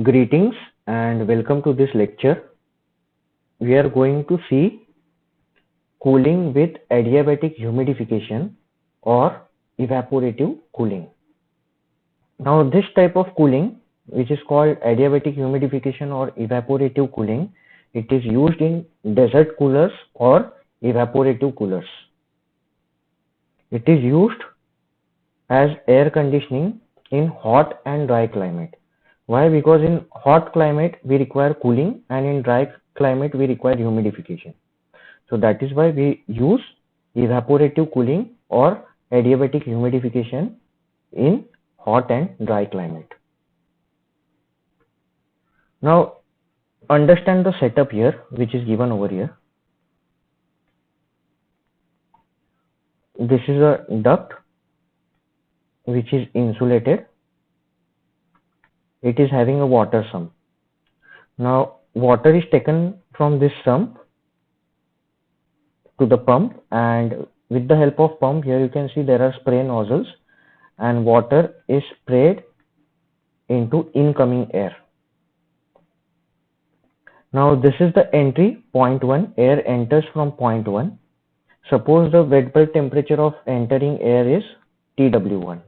Greetings and welcome to this lecture. We are going to see cooling with adiabatic humidification or evaporative cooling. Now this type of cooling, which is called adiabatic humidification or evaporative cooling, it is used in desert coolers or evaporative coolers. It is used as air conditioning in hot and dry climate. Why? Because in hot climate we require cooling and in dry climate we require humidification. So that is why we use evaporative cooling or adiabatic humidification in hot and dry climate. Now understand the setup here, which is given over here. This is a duct which is insulated. It is having a water sump. Now water is taken from this sump to the pump, and with the help of pump, here you can see there are spray nozzles and water is sprayed into incoming air. Now this is the entry, point 1, air enters from point 1. Suppose the wet bulb temperature of entering air is TW1.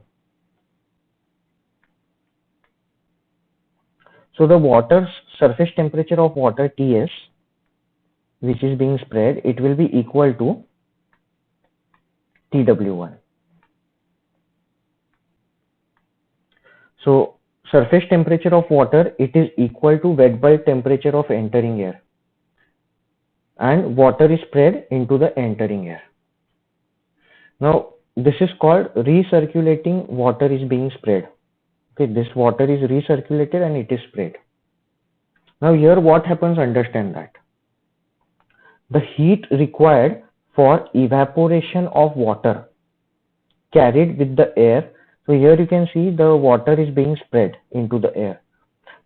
So the water's surface temperature of water TS, which is being sprayed, it will be equal to TW1. So surface temperature of water, it is equal to wet bulb temperature of entering air, and water is sprayed into the entering air. Now this is called recirculating water is being sprayed. Okay, this water is recirculated and it is sprayed. Now here what happens, understand that. The heat required for evaporation of water carried with the air. So here you can see the water is being spread into the air.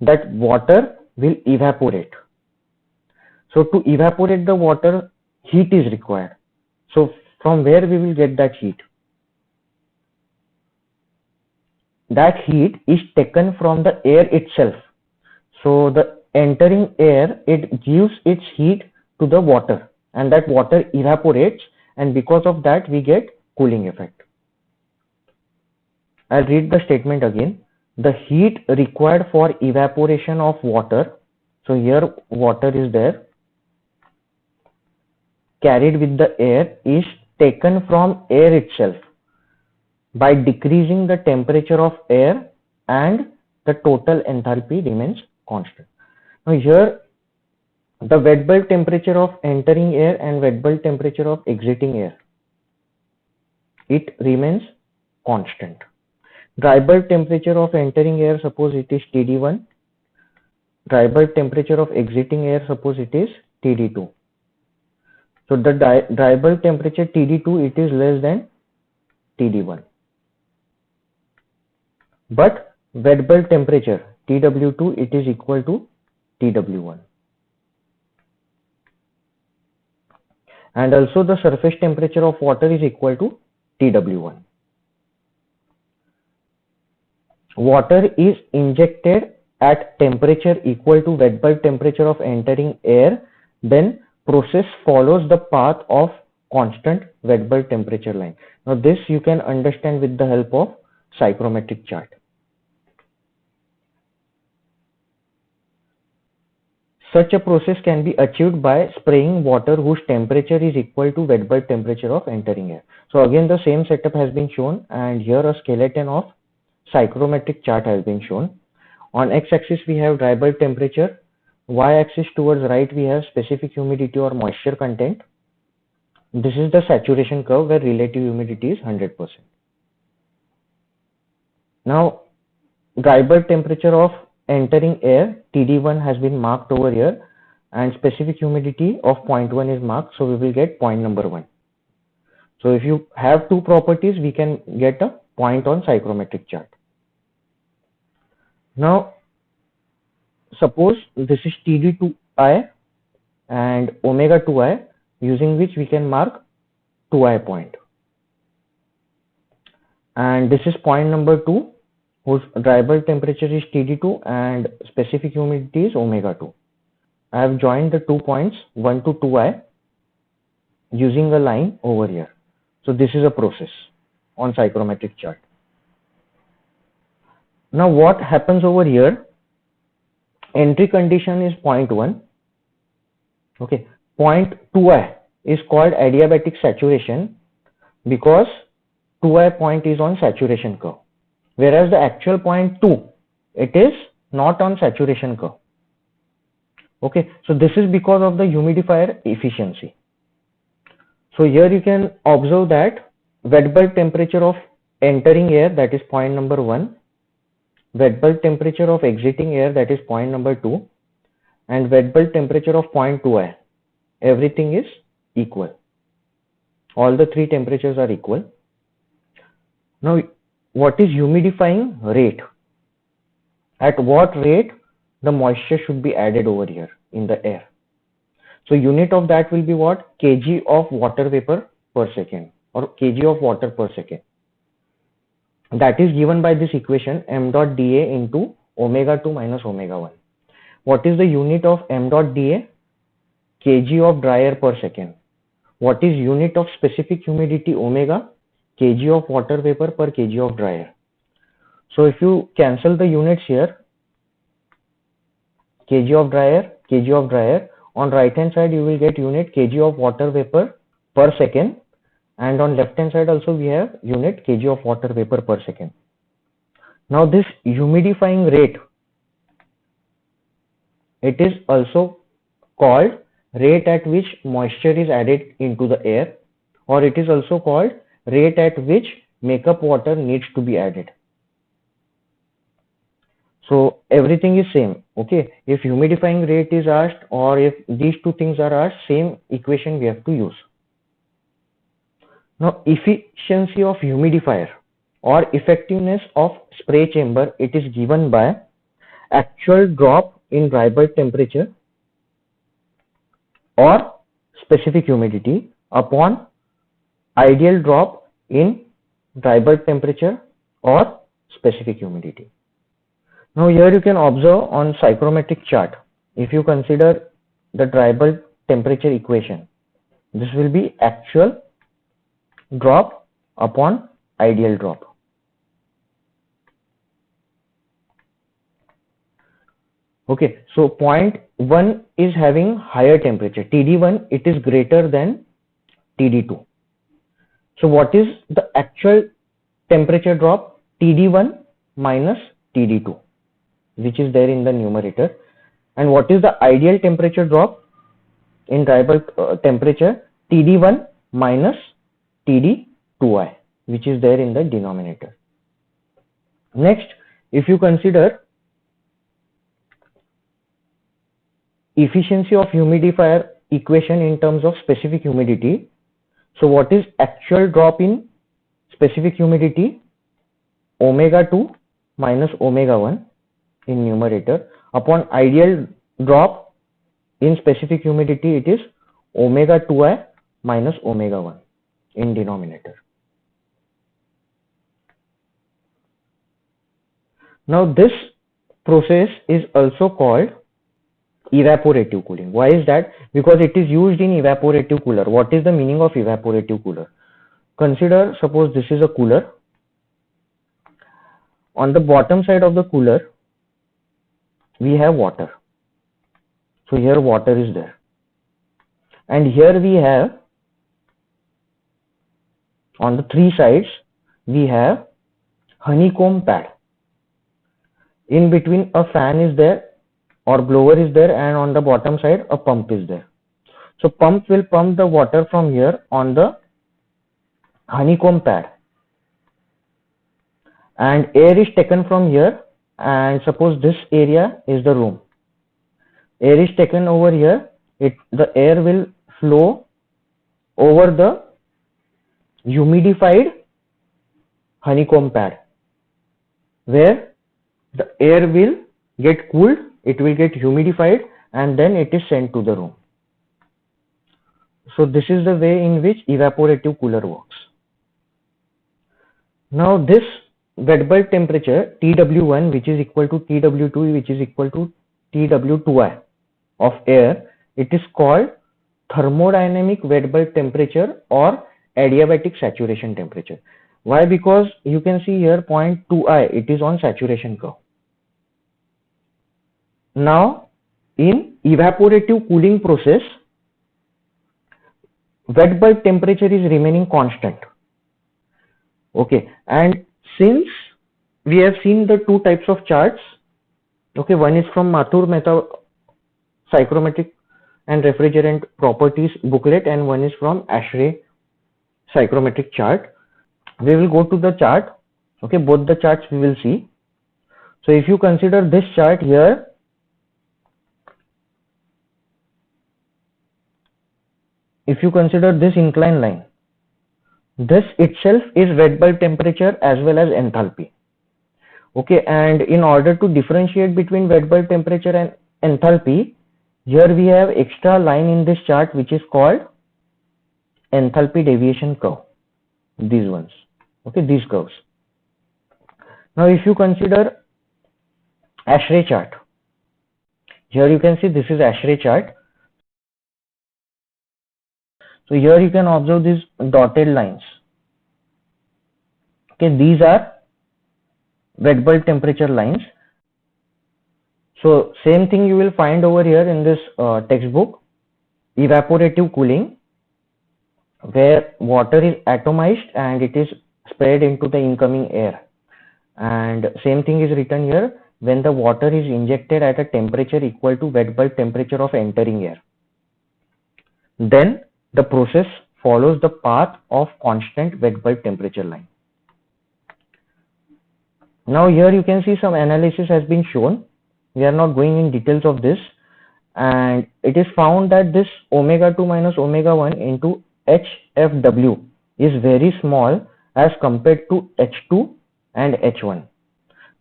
That water will evaporate. So to evaporate the water, heat is required. So from where we will get that heat? That heat is taken from the air itself. So the entering air, it gives its heat to the water, and that water evaporates, and because of that we get cooling effect. I'll read the statement again. The heat required for evaporation of water, so here water is there, carried with the air, is taken from air itself by decreasing the temperature of air, and the total enthalpy remains constant. Now here the wet bulb temperature of entering air and wet bulb temperature of exiting air, it remains constant. Dry bulb temperature of entering air, suppose it is TD1. Dry bulb temperature of exiting air, suppose it is TD2. So the dry bulb temperature TD2, it is less than TD1. But wet bulb temperature TW2, it is equal to TW1. And also the surface temperature of water is equal to TW1. Water is injected at temperature equal to wet bulb temperature of entering air, then process follows the path of constant wet bulb temperature line. Now this you can understand with the help of psychrometric chart. Such a process can be achieved by spraying water whose temperature is equal to wet bulb temperature of entering air. So again the same setup has been shown, and here a skeleton of psychrometric chart has been shown. On x-axis we have dry bulb temperature, y-axis towards right we have specific humidity or moisture content. This is the saturation curve where relative humidity is 100%. Now dry bulb temperature of entering air TD1 has been marked over here, and specific humidity of 0.1 is marked, so we will get point number 1. So if you have two properties, we can get a point on psychrometric chart. Now suppose this is TD2I and omega 2I, using which we can mark 2I point, and this is point number 2 whose dry bulb temperature is TD2 and specific humidity is omega 2. I have joined the 2 points 1 to 2i using a line over here. So this is a process on psychrometric chart. Now what happens over here? Entry condition is 0.1. Okay, 0.2i is called adiabatic saturation because 2i point is on saturation curve, whereas the actual 0.2, it is not on saturation curve. Okay, so this is because of the humidifier efficiency. So here you can observe that wet bulb temperature of entering air, that is point number 1, wet bulb temperature of exiting air, that is point number 2, and wet bulb temperature of 0.2i. Everything is equal. All the three temperatures are equal. Now, what is humidifying rate? At what rate the moisture should be added over here in the air? So unit of that will be what? Kg of water vapor per second or kg of water per second. That is given by this equation m dot dA into omega 2 minus omega 1. What is the unit of m dot dA? Kg of dry air per second. What is unit of specific humidity omega? Kg of water vapor per kg of dry air. So if you cancel the units here, kg of dry air, kg of dry air, on right hand side you will get unit kg of water vapor per second, and on left hand side also we have unit kg of water vapor per second. Now this humidifying rate, it is also called rate at which moisture is added into the air, or it is also called rate at which makeup water needs to be added. So everything is same. Okay, if humidifying rate is asked or if these two things are asked, same equation we have to use. Now efficiency of humidifier or effectiveness of spray chamber, it is given by actual drop in dry bulb temperature or specific humidity upon ideal drop in dry bulb temperature or specific humidity. Now here you can observe on psychrometric chart, if you consider the dry bulb temperature equation, this will be actual drop upon ideal drop. Okay, so point 1 is having higher temperature, TD1, it is greater than TD2. So what is the actual temperature drop? TD1 minus TD2, which is there in the numerator. And what is the ideal temperature drop in dry bulb temperature? TD1 minus TD2i, which is there in the denominator. Next, if you consider efficiency of humidifier equation in terms of specific humidity, so what is actual drop in specific humidity? Omega 2 minus omega 1 in numerator, upon ideal drop in specific humidity, it is omega 2i minus omega 1 in denominator. Now this process is also called evaporative cooling. Why is that? Because it is used in evaporative cooler. What is the meaning of evaporative cooler? Consider, suppose this is a cooler. On the bottom side of the cooler, we have water. So here water is there. And here we have, on the three sides, we have honeycomb pad. In between a fan is there or blower is there, and on the bottom side a pump is there. So pump will pump the water from here on the honeycomb pad, and air is taken from here, and suppose this area is the room. Air is taken over here, the air will flow over the humidified honeycomb pad, where the air will get cooled, it will get humidified, and then it is sent to the room. So this is the way in which evaporative cooler works. Now this wet bulb temperature TW1, which is equal to TW2, which is equal to TW2I of air, it is called thermodynamic wet bulb temperature or adiabatic saturation temperature. Why? Because you can see here 0.2I, it is on saturation curve. Now, in evaporative cooling process, wet bulb temperature is remaining constant. Okay, and since we have seen the two types of charts, okay, one is from Mathur Mehta Psychrometric and Refrigerant Properties booklet, and one is from ASHRAE Psychrometric chart. We will go to the chart. Okay, both the charts we will see. So if you consider this chart here, if you consider this inclined line, this itself is wet bulb temperature as well as enthalpy. Okay, and in order to differentiate between wet bulb temperature and enthalpy, here we have extra line in this chart which is called enthalpy deviation curve. These ones. Okay, these curves. Now if you consider ASHRAE chart, here you can see this is ASHRAE chart. So here you can observe these dotted lines. Okay, these are wet bulb temperature lines. So same thing you will find over here in this textbook, evaporative cooling, where water is atomized and it is spread into the incoming air. And same thing is written here, when the water is injected at a temperature equal to wet bulb temperature of entering air. Then the process follows the path of constant wet bulb temperature line. Now here you can see some analysis has been shown. We are not going in details of this, and it is found that this omega 2 minus omega 1 into HFW is very small as compared to H2 and H1.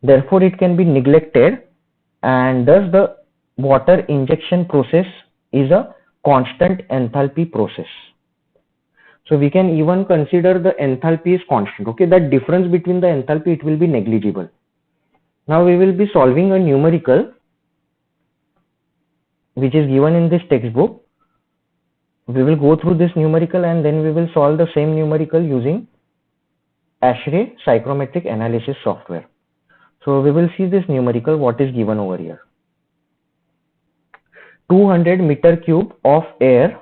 Therefore, it can be neglected, and thus the water injection process is a constant enthalpy process. So we can even consider the enthalpy is constant. Okay, that difference between the enthalpy, it will be negligible. Now we will be solving a numerical which is given in this textbook. We will go through this numerical and then we will solve the same numerical using ASHRAE psychrometric analysis software. So we will see this numerical what is given over here. 200 meter cube of air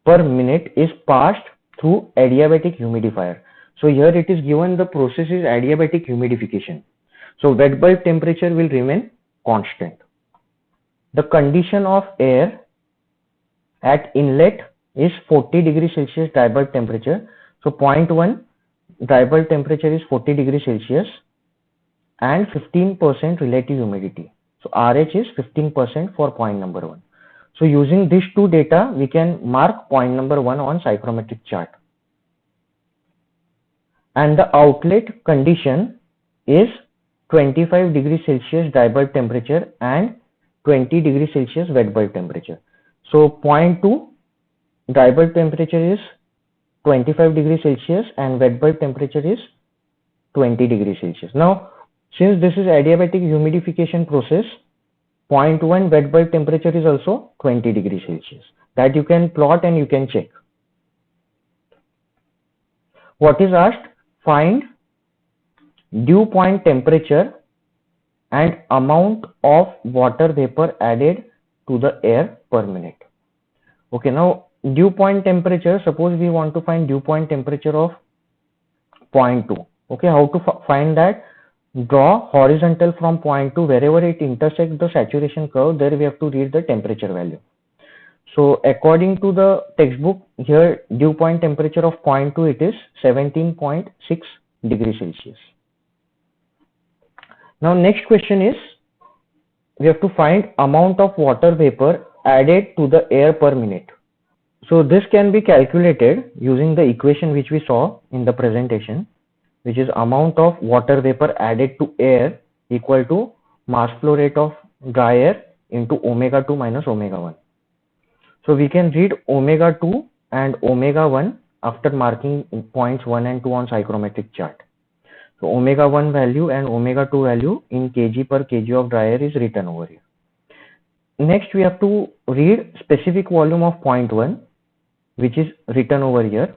per minute is passed through adiabatic humidifier. So here it is given the process is adiabatic humidification. So wet bulb temperature will remain constant. The condition of air at inlet is 40 degrees Celsius dry bulb temperature. So 0.1 dry bulb temperature is 40 degrees Celsius and 15% relative humidity. So RH is 15% for point number 1. So using these two data, we can mark point number 1 on psychrometric chart. And the outlet condition is 25 degrees Celsius dry bulb temperature and 20 degrees Celsius wet bulb temperature. So 0.2 dry bulb temperature is 25 degrees Celsius and wet bulb temperature is 20 degrees Celsius. Now, since this is adiabatic humidification process, 0.1 wet bulb temperature is also 20 degrees Celsius. That you can plot and you can check. What is asked? Find dew point temperature and amount of water vapor added to the air per minute. Okay, now dew point temperature, suppose we want to find dew point temperature of 0.2. Okay, how to find that? Draw horizontal from 0.2, wherever it intersects the saturation curve, there we have to read the temperature value. So according to the textbook, here dew point temperature of 0.2, it is 17.6 degrees Celsius. Now next question is, we have to find amount of water vapor added to the air per minute. So this can be calculated using the equation which we saw in the presentation, which is amount of water vapor added to air equal to mass flow rate of dry air into omega 2 minus omega 1. So we can read omega 2 and omega 1 after marking points 1 and 2 on psychrometric chart. So omega 1 value and omega 2 value in kg per kg of dry air is written over here. Next, we have to read specific volume of 0.1, which is written over here.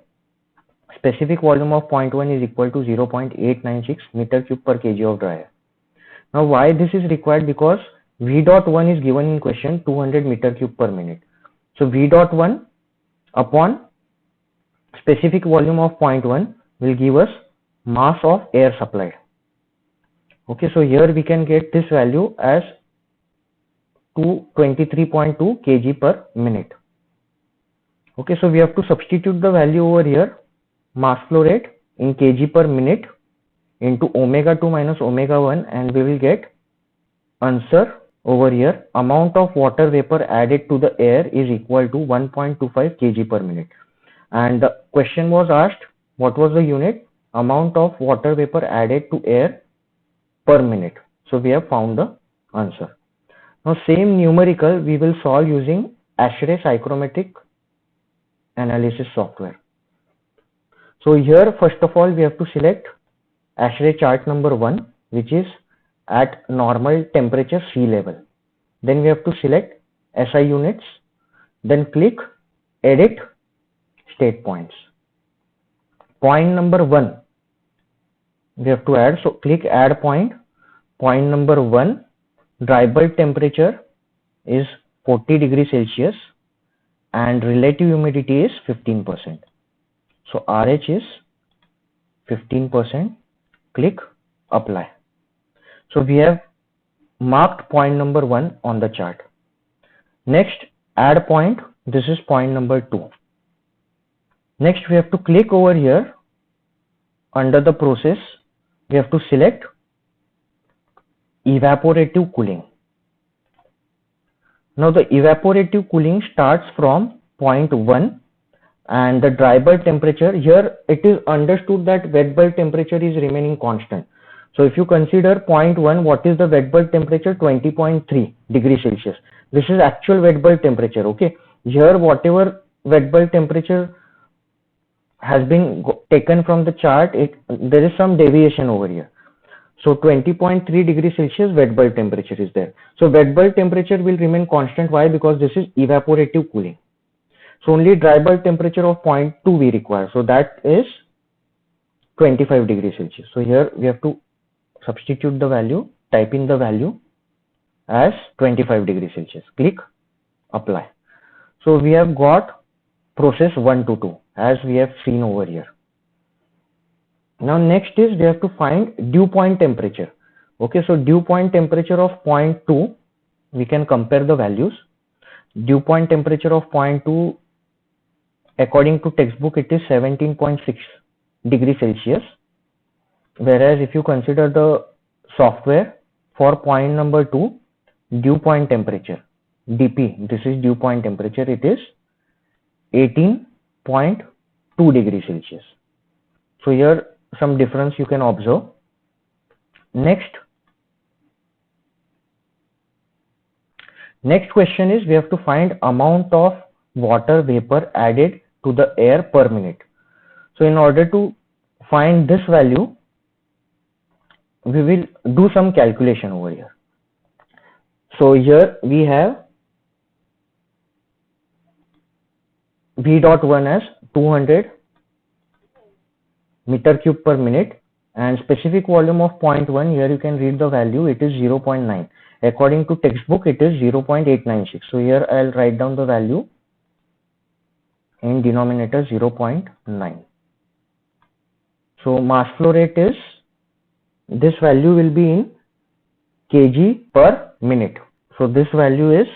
Specific volume of 0.1 is equal to 0.896 meter cube per kg of dry air. Now, why this is required? Because V dot 1 is given in question 200 meter cube per minute. So V dot 1 upon specific volume of 0.1 will give us mass of air supplied. Okay, so here we can get this value as 223.2 kg per minute. Okay, so we have to substitute the value over here, mass flow rate in kg per minute into omega 2 minus omega 1, and we will get answer over here. Amount of water vapor added to the air is equal to 1.25 kg per minute. And the question was asked, what was the unit? Amount of water vapor added to air per minute. So we have found the answer. Now same numerical we will solve using ASHRAE psychrometric analysis software. So here first of all we have to select ASHRAE chart number 1, which is at normal temperature sea level. Then we have to select SI units, then click edit state points. Point number 1 we have to add, so click add point. Point number 1, dry bulb temperature is 40 degrees Celsius and relative humidity is 15%. So RH is 15%. Click apply. So we have marked point number 1 on the chart. Next, add point. This is point number 2. Next, we have to click over here under the process. We have to select evaporative cooling. Now the evaporative cooling starts from point 1 and the dry bulb temperature, here it is understood that wet bulb temperature is remaining constant. So if you consider point 1, what is the wet bulb temperature? 20.3 degrees Celsius. This is actual wet bulb temperature. Okay. Here whatever wet bulb temperature has been taken from the chart, there is some deviation over here. So 20.3 degrees Celsius wet bulb temperature is there. So wet bulb temperature will remain constant. Why? Because this is evaporative cooling. So only dry bulb temperature of 0.2 we require. So that is 25 degrees Celsius. So here we have to substitute the value, type in the value as 25 degrees Celsius. Click apply. So we have got process 1 to 2 as we have seen over here. Now next is we have to find dew point temperature. Okay, so dew point temperature of 0.2, we can compare the values. Dew point temperature of 0.2 according to textbook it is 17.6 degrees Celsius. Whereas if you consider the software for point number 2, dew point temperature, DP, this is dew point temperature, it is 18.2 degrees Celsius. So here some difference you can observe. Next question is we have to find amount of water vapor added to the air per minute. So in order to find this value, we will do some calculation over here. So here we have V dot 1 as 200 meter cube per minute and specific volume of 0.1, here you can read the value, it is 0.9. According to textbook it is 0.896. So here I will write down the value in denominator 0.9. So mass flow rate is, this value will be in kg per minute. So this value is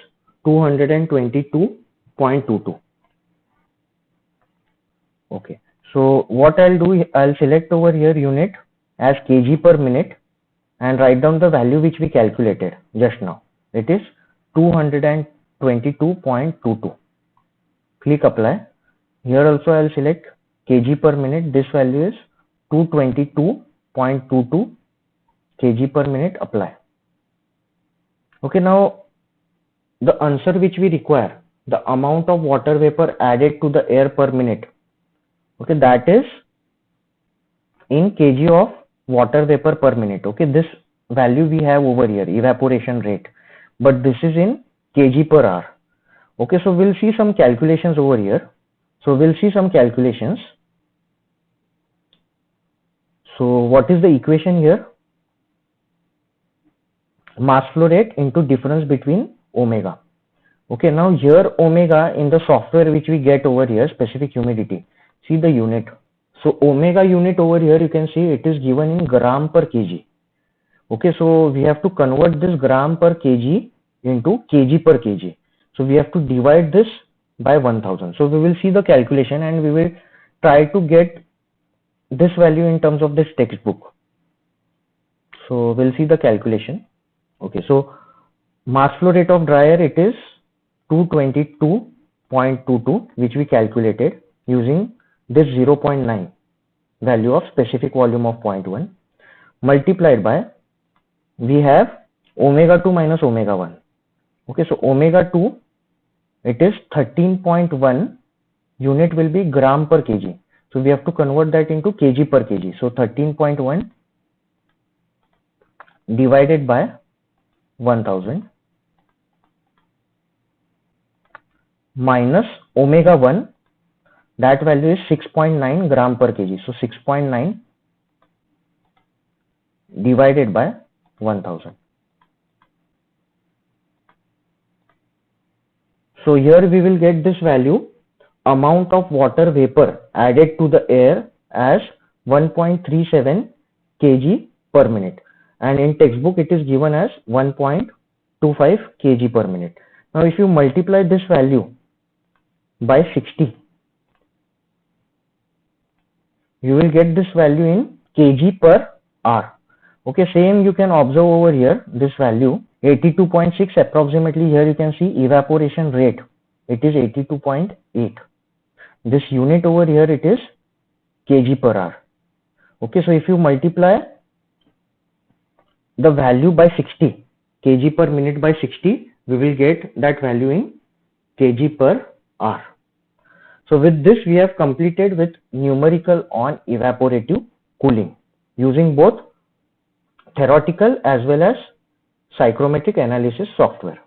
222.22. Okay. So what I'll do, I'll select over here unit as kg per minute and write down the value which we calculated just now. It is 222.22. Click apply. Here also I'll select kg per minute. This value is 222.22 kg per minute. Apply. Okay, now the answer which we require, the amount of water vapor added to the air per minute. Okay, that is in kg of water vapor per minute. Okay, this value we have over here, evaporation rate, but this is in kg per hour. Okay, so we'll see some calculations over here. So we'll see some calculations. So what is the equation here? Mass flow rate into difference between omega. Okay, now here omega in the software which we get over here, specific humidity, see the unit. So omega unit over here, you can see it is given in gram per kg. Okay, so we have to convert this gram per kg into kg per kg. So we have to divide this by 1000. So we will see the calculation and we will try to get this value in terms of this textbook. So we'll see the calculation. Okay, so mass flow rate of dryer, it is 222.22, which we calculated using this 0.9 value of specific volume of 0.1 multiplied by, we have omega 2 minus omega 1. Okay, so omega 2, it is 13.1, unit will be gram per kg. So we have to convert that into kg per kg. So 13.1 divided by 1000 minus omega 1, that value is 6.9 gram per kg. So 6.9 divided by 1000. So here we will get this value, amount of water vapor added to the air as 1.37 kg per minute, and in textbook it is given as 1.25 kg per minute. Now if you multiply this value by 60, you will get this value in kg per hour. Okay, same you can observe over here, this value 82.6 approximately. Here you can see evaporation rate, it is 82.8. This unit over here, it is kg per hour. Okay, so if you multiply the value by 60, kg per minute by 60, we will get that value in kg per hour. So with this, we have completed with numerical on evaporative cooling using both theoretical as well as psychrometric analysis software.